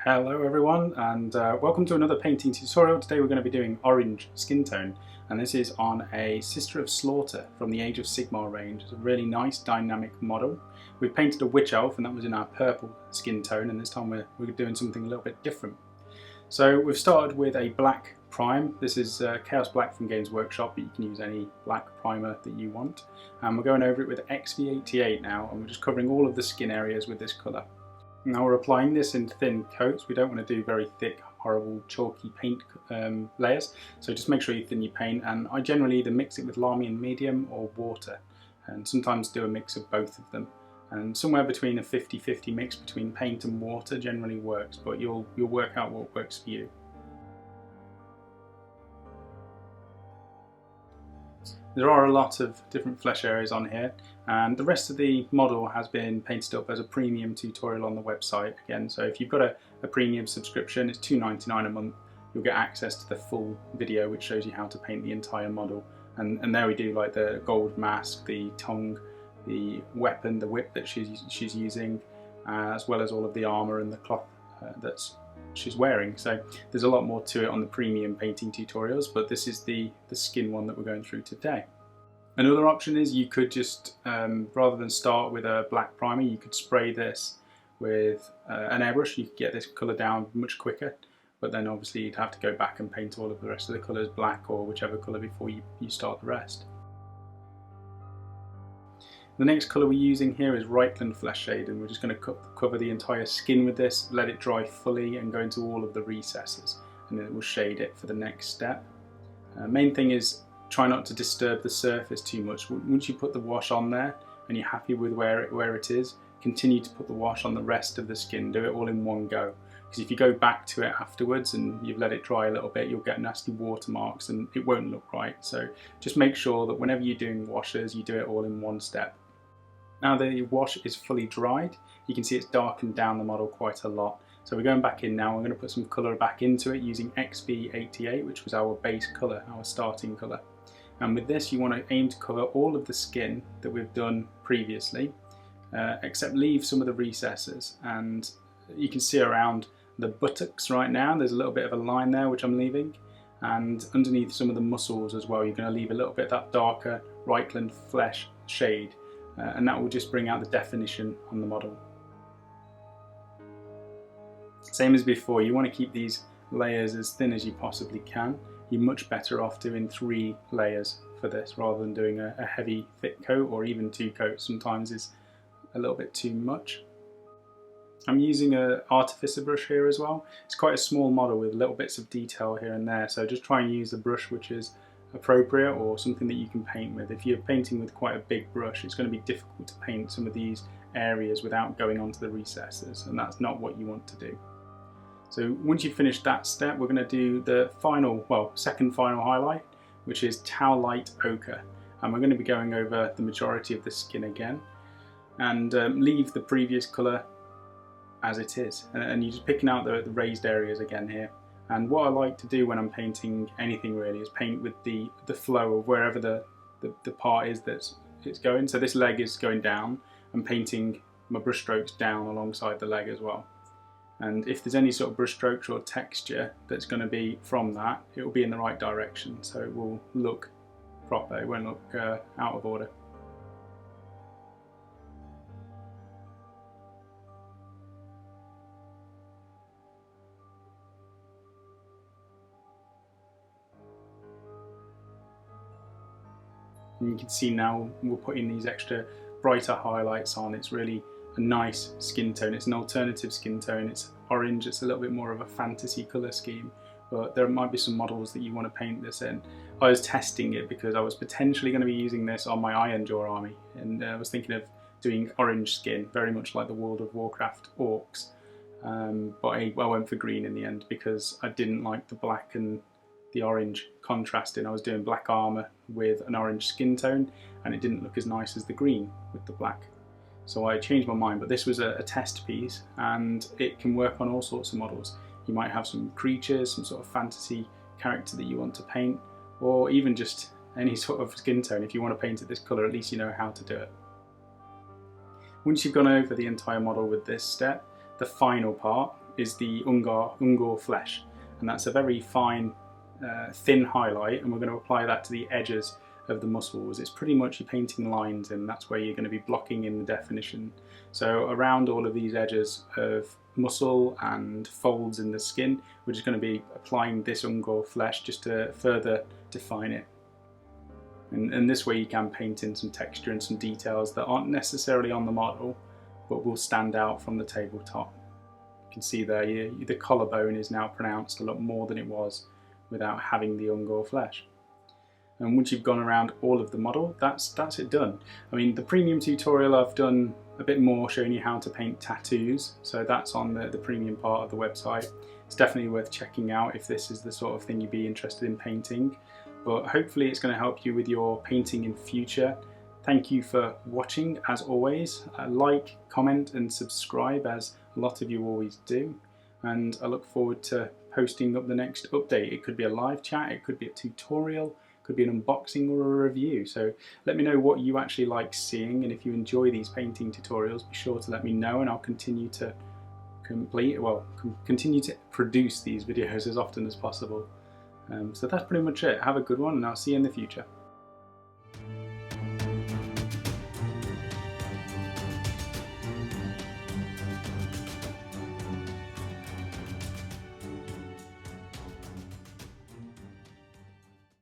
Hello everyone, and welcome to another painting tutorial. Today we're going to be doing orange skin tone, and this is on a Sister of Slaughter from the Age of Sigmar range. It's a really nice dynamic model. We've painted a witch elf and that was in our purple skin tone, and this time we're doing something a little bit different. So we've started with a black prime. This is Chaos Black from Games Workshop, but you can use any black primer that you want. And we're going over it with XV88 now, and we're just covering all of the skin areas with this colour. Now we're applying this in thin coats. We don't want to do very thick, horrible, chalky paint layers. So just make sure you thin your paint, and I generally either mix it with Lahmian medium or water, and sometimes do a mix of both of them. And somewhere between a 50-50 mix between paint and water generally works, but you'll work out what works for you. There are a lot of different flesh areas on here, and the rest of the model has been painted up as a premium tutorial on the website again. So if you've got a premium subscription, it's $2.99 a month. You'll get access to the full video which shows you how to paint the entire model. And there we do like the gold mask, the tongue, the weapon, the whip that she's using, as well as all of the armour and the cloth she's wearing. So there's a lot more to it on the premium painting tutorials, but this is the skin one that we're going through today. Another option is you could just, rather than start with a black primer, you could spray this with an airbrush. You could get this colour down much quicker, but then obviously you'd have to go back and paint all of the rest of the colours black or whichever colour before you start the rest. The next colour we're using here is Reichland Flesh Shade, and we're just going to cover the entire skin with this, let it dry fully and go into all of the recesses, and then it will shade it for the next step. Main thing is try not to disturb the surface too much. Once you put the wash on there and you're happy with where it is, continue to put the wash on the rest of the skin. Do it all in one go, because if you go back to it afterwards and you've let it dry a little bit, you'll get nasty watermarks and it won't look right. So just make sure that whenever you're doing washes, you do it all in one step. Now the wash is fully dried, you can see it's darkened down the model quite a lot. So we're going back in now, we're going to put some colour back into it using XV88, which was our base colour, our starting colour. And with this you want to aim to cover all of the skin that we've done previously, except leave some of the recesses. And you can see around the buttocks right now, there's a little bit of a line there which I'm leaving. And underneath some of the muscles as well, you're going to leave a little bit of that darker Reichland flesh shade. And that will just bring out the definition on the model. Same as before, you want to keep these layers as thin as you possibly can. You're much better off doing 3 layers for this rather than doing a heavy thick coat, or even 2 coats sometimes is a little bit too much. I'm using an artificer brush here as well. It's quite a small model with little bits of detail here and there, so just try and use a brush which is appropriate or something that you can paint with. If you're painting with quite a big brush, it's going to be difficult to paint some of these areas without going onto the recesses, and that's not what you want to do. So once you've finished that step, we're going to do the second final highlight, which is Towlight Ochre, and we're going to be going over the majority of the skin again, and leave the previous colour as it is, and you're just picking out the raised areas again here. And what I like to do when I'm painting anything really is paint with the flow of wherever the part is that it's going. So this leg is going down, I'm painting my brush strokes down alongside the leg as well. And if there's any sort of brush strokes or texture that's going to be from that, it will be in the right direction, so it will look proper, it won't look out of order. And you can see now we're putting these extra brighter highlights on. It's really a nice skin tone. It's an alternative skin tone. It's orange. It's a little bit more of a fantasy colour scheme, but there might be some models that you want to paint this in. I was testing it because I was potentially going to be using this on my Ironjaw army, and I was thinking of doing orange skin, very much like the World of Warcraft Orcs. But I went for green in the end because I didn't like the black and the orange contrasting. I was doing black armour with an orange skin tone and it didn't look as nice as the green with the black. So I changed my mind, but this was a test piece and it can work on all sorts of models. You might have some creatures, some sort of fantasy character that you want to paint, or even just any sort of skin tone. If you want to paint it this colour, at least you know how to do it. Once you've gone over the entire model with this step, the final part is the Ungor flesh, and that's a very fine, thin highlight, and we're going to apply that to the edges of the muscles. It's pretty much you're painting lines, and that's where you're going to be blocking in the definition. So around all of these edges of muscle and folds in the skin, we're just going to be applying this Ungor flesh just to further define it. And this way you can paint in some texture and some details that aren't necessarily on the model, but will stand out from the tabletop. You can see there, the collarbone is now pronounced a lot more than it was without having the Ungor flesh. And once you've gone around all of the model, that's it done. I mean, the premium tutorial I've done a bit more showing you how to paint tattoos, so that's on the premium part of the website. It's definitely worth checking out if this is the sort of thing you'd be interested in painting, but hopefully it's going to help you with your painting in future. Thank you for watching as always. Like, comment and subscribe as a lot of you always do, and I look forward to posting up the next update. It could be a live chat, it could be a tutorial, could be an unboxing or a review. So let me know what you actually like seeing, and if you enjoy these painting tutorials, be sure to let me know, and I'll continue to continue to produce these videos as often as possible. So that's pretty much it. Have a good one, and I'll see you in the future.